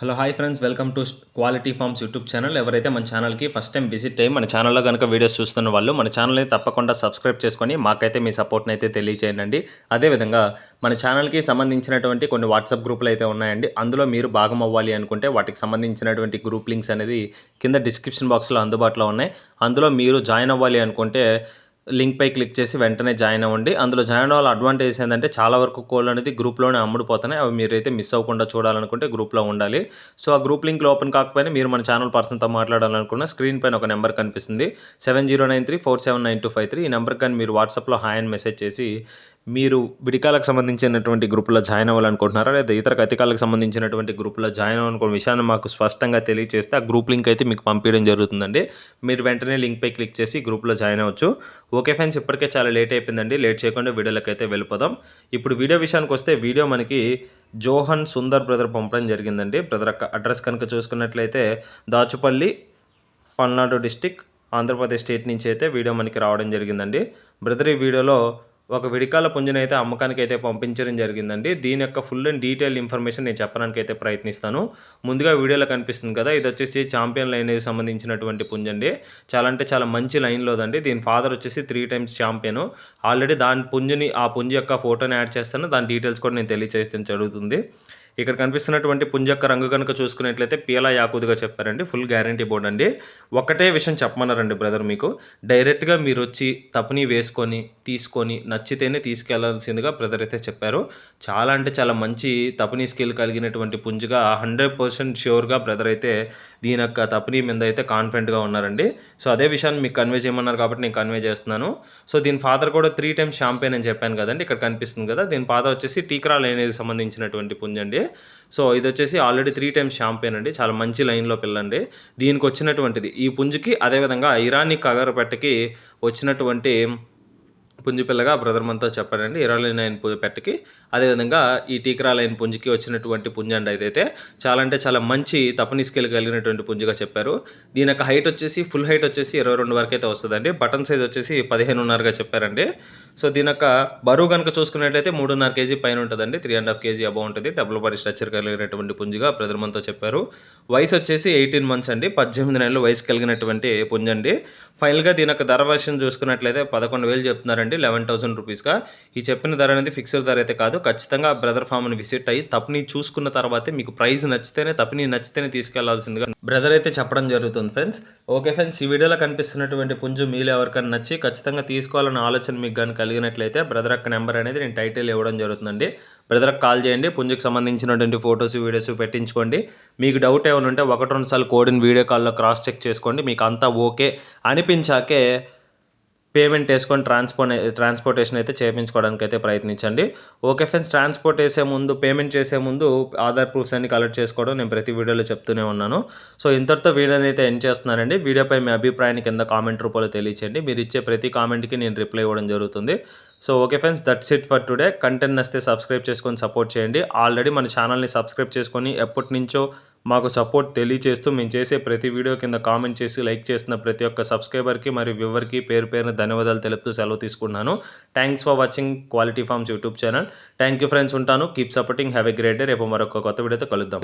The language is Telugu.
Hello hi friends, welcome to quality farms YouTube channel. ఎవరైతే మన ఛానల్కి ఫస్ట్ టైం విజిట్ అయ్యి మన ఛానల్లో కనుక వీడియోస్ చూస్తున్న వాళ్ళు మన ఛానల్ని తప్పకుండా సబ్స్క్రైబ్ చేసుకొని మాకైతే మీ సపోర్ట్ని అయితే తెలియజేయండి. అదేవిధంగా మన ఛానల్కి సంబంధించినటువంటి కొన్ని వాట్సాప్ గ్రూపులు అయితే ఉన్నాయండి. అందులో మీరు భాగం అవ్వాలి అనుకుంటే వాటికి సంబంధించినటువంటి గ్రూప్ లింక్స్ అనేది కింద డిస్క్రిప్షన్ బాక్స్లో అందుబాటులో ఉన్నాయి. అందులో మీరు జాయిన్ అవ్వాలి అనుకుంటే లింక్పై క్లిక్ చేసి వెంటనే జాయిన్ అవ్వండి. అందులో జాయిన్ అవ్వాలి అడ్వాంటేజ్ ఏంటంటే చాలా వరకు కోళ్ళు అనేది గ్రూప్లోనే అమ్ముడుపోతున్నాయి. అవి మీరైతే మిస్ అవ్వకుండా చూడాలనుకుంటే గ్రూప్లో ఉండాలి. సో ఆ గ్రూప్ లింక్లో ఓపెన్ కాకపోయినా మీరు మన ఛానల్ పర్సన్తో మాట్లాడాలనుకున్న స్క్రీన్ పైన ఒక నెంబర్ కనిపిస్తుంది 7093479253. ఈ నెంబర్ కానీ మీరు వాట్సాప్లో హాయ్ అని మెసేజ్ చేసి మీరు విడికాలకు సంబంధించినటువంటి గ్రూపులో జాయిన్ అవ్వాలనుకుంటున్నారా లేదా ఇతర కతికాలకు సంబంధించినటువంటి గ్రూపులో జాయిన్ అవ్వాలనుకున్న విషయాన్ని మాకు స్పష్టంగా తెలియజేస్తే ఆ గ్రూప్ లింక్ అయితే మీకు పంపించడం జరుగుతుందండి. మీరు వెంటనే లింక్పై క్లిక్ చేసి గ్రూప్లో జాయిన్ అవ్వచ్చు. ఓకే ఫ్రెండ్స్, ఇప్పటికే చాలా లేట్ అయిపోయిందండి. లేట్ చేయకుండా వీడియోలోకి అయితే వెళ్ళిపోదాం. ఇప్పుడు వీడియో విషయానికి వస్తే వీడియో మనకి జోహన్ సుందర్ బ్రదర్ పంపడం జరిగిందండి. బ్రదర్ అడ్రస్ కనుక చూసుకున్నట్లయితే దాచుపల్లి, పల్నాడు డిస్టిక్, ఆంధ్రప్రదేశ్ స్టేట్ నుంచి అయితే వీడియో మనకి రావడం జరిగిందండి. బ్రదర్ ఈ వీడియోలో ఒక విడికాల పుంజుని అయితే అమ్మకానికి అయితే పంపించడం జరిగిందండి. దీని యొక్క ఫుల్ అండ్ డీటెయిల్ ఇన్ఫర్మేషన్ నేను చెప్పడానికి అయితే ప్రయత్నిస్తాను. ముందుగా వీడియోలో కనిపిస్తుంది కదా, ఇది వచ్చేసి ఛాంపియన్ లైన్కి సంబంధించినటువంటి పుంజండి. చాలా అంటే చాలా మంచి లైన్లోదండి. దీని ఫాదర్ వచ్చేసి 3 టైమ్స్ ఛాంపియన్. ఆల్రెడీ ఆ పుంజు యొక్క ఫోటోని యాడ్ చేస్తాను. దాని డీటెయిల్స్ కూడా నేను తెలియజేయడం జరుగుతుంది. ఇక్కడ కనిపిస్తున్నటువంటి పుంజ యొక్క రంగు కనుక చూసుకున్నట్లయితే పీలా యాకుదుగా చెప్పారండి. ఫుల్ గ్యారంటీ బోర్డ్ అండి. ఒకటే విషయం చెప్పమన్నారండి బ్రదర్, మీకు డైరెక్ట్గా మీరు వచ్చి తపని వేసుకొని తీసుకొని నచ్చితేనే తీసుకెళ్లాల్సిందిగా బ్రదర్ అయితే చెప్పారు. చాలా అంటే చాలా మంచి తపని స్కిల్ కలిగినటువంటి పుంజుగా 100% ష్యూర్గా బ్రదర్ అయితే దీని యొక్క తపని మీద అయితే కాన్ఫిడెంట్గా ఉన్నారండి. సో అదే విషయాన్ని మీకు కన్వే చేయమన్నారు కాబట్టి నేను కన్వే చేస్తున్నాను. సో దీని ఫాదర్ కూడా 3 టైమ్స్ ఛాంపియన్ అని చెప్పాను కదండి. ఇక్కడ కనిపిస్తుంది కదా, దీని ఫాదర్ వచ్చేసి టీక్రా లైన్కి సంబంధించినటువంటి పుంజండి. సో ఇది వచ్చేసి ఆల్రెడీ 3 టైమ్స్ ఛాంపియన్ అండి. చాలా మంచి లైన్లో పిల్లండి. దీనికి వచ్చినటువంటిది ఈ పుంజుకి, అదేవిధంగా ఇరానీ కగరపెట్టకి వచ్చినటువంటి పుంజు పిల్లగా బ్రదర్ మనతో చెప్పారండి. 29 పెట్టకి, అదేవిధంగా ఈ టీక్రా లైన్ పుంజుకి వచ్చినటువంటి పుంజండి అయితే చాలా అంటే చాలా మంచి తపని స్కేల్ కలిగినటువంటి పుంజుగా చెప్పారు. దీని యొక్క హైట్ వచ్చేసి ఫుల్ హైట్ వచ్చేసి 22 వరకు అయితే వస్తుందండి. బటన్ సైజ్ వచ్చేసి 15.5గా చెప్పారండి. సో దీని యొక్క బరువు కనుక చూసుకున్నట్లయితే 3.5 కేజీ పైన ఉంటుందండి. 3.5 కేజీ అబౌవ్ ఉంటుంది. డబుల్ బాడీ స్ట్రక్చర్ కలిగినటువంటి పుంజుగా బ్రదర్ మనతో చెప్పారు. వయసు వచ్చేసి 18 మంత్స్ అండి. 18 నెలలు వయసు కలిగినటువంటి పుంజండి. ఫైనల్గా దీని యొక్క ధర విషయం చూసుకున్నట్లయితే 11,000 చెప్తున్నారండి. 11,000 రూపీస్గా. ఈ చెప్పిన ధర అనేది ఫిక్స్డ్ ధర అయితే కాదు. ఖచ్చితంగా బ్రదర్ ఫామ్ని విజిట్ అయ్యి తప్ని చూసుకున్న తర్వాతే మీకు ప్రైస్ నచ్చితేనే నచ్చితేనే తీసుకెళ్లాల్సిందిగా బ్రదర్ అయితే చెప్పడం జరుగుతుంది ఫ్రెండ్స్. ఓకే ఫ్రెండ్స్, ఈ వీడియోలో కనిపిస్తున్నటువంటి పుంజు మీలో ఎవరికైనా నచ్చి ఖచ్చితంగా తీసుకోవాలన్న ఆలోచన మీకు కానీ కలిగినట్లయితే బ్రదర్ యొక్క నెంబర్ అనేది నేను టైటిల్ ఇవ్వడం జరుగుతుందండి. బ్రదర్కి కాల్ చేయండి. పుంజుకు సంబంధించినటువంటి ఫొటోస్ వీడియోస్ పెట్టించుకోండి. మీకు డౌట్ ఏమైనా ఉంటే 1-2 సార్లు కోడ్ని వీడియో కాల్లో క్రాస్ చెక్ చేసుకోండి. మీకు అంతా ఓకే అనిపించాకే పేమెంట్ వేసుకొని ట్రాన్స్పోర్టేషన్ అయితే చేయించుకోవడానికి అయితే ప్రయత్నించండి. ఓకే ఫ్రెండ్స్, ట్రాన్స్పోర్ట్ వేసే ముందు, పేమెంట్ చేసే ముందు ఆధార్ ప్రూఫ్స్ అన్ని కలెక్ట్ చేసుకోవడం నేను ప్రతి వీడియోలో చెప్తూనే ఉన్నాను. సో ఇంతటితో వీడియోని అయితే ఎండ్ చేస్తున్నానండి. వీడియోపై మీ అభిప్రాయాన్ని కింద కామెంట్ రూపంలో తెలియచేయండి. మీరు ఇచ్చే ప్రతి కామెంట్కి నేను రిప్లై ఇవ్వడం జరుగుతుంది. So okay friends, that's it for today. Content నచ్చితే సబ్స్క్రైబ్ చేసుకొని సపోర్ట్ చేయండి. ఆల్రెడీ మన ఛానల్ని సబ్స్క్రైబ్ చేసుకొని ఎప్పటి నుంచో మాకు సపోర్ట్ తెలియజేస్తూ మేము చేసే ప్రతి వీడియో కింద కామెంట్ చేసి లైక్ చేస్తున్న ప్రతి ఒక్క సబ్స్క్రైబర్కి మరియు వ్యూవర్కి పేరు పేరున ధన్యవాదాలు తెలుపుతూ సెలవు తీసుకుంటున్నాను. Thanks for watching quality farms YouTube channel. Thank you friends, ఉంటాను. Keep supporting. Have a great day. రేపు మరొక కొత్త వీడియోతో కలుద్దాం.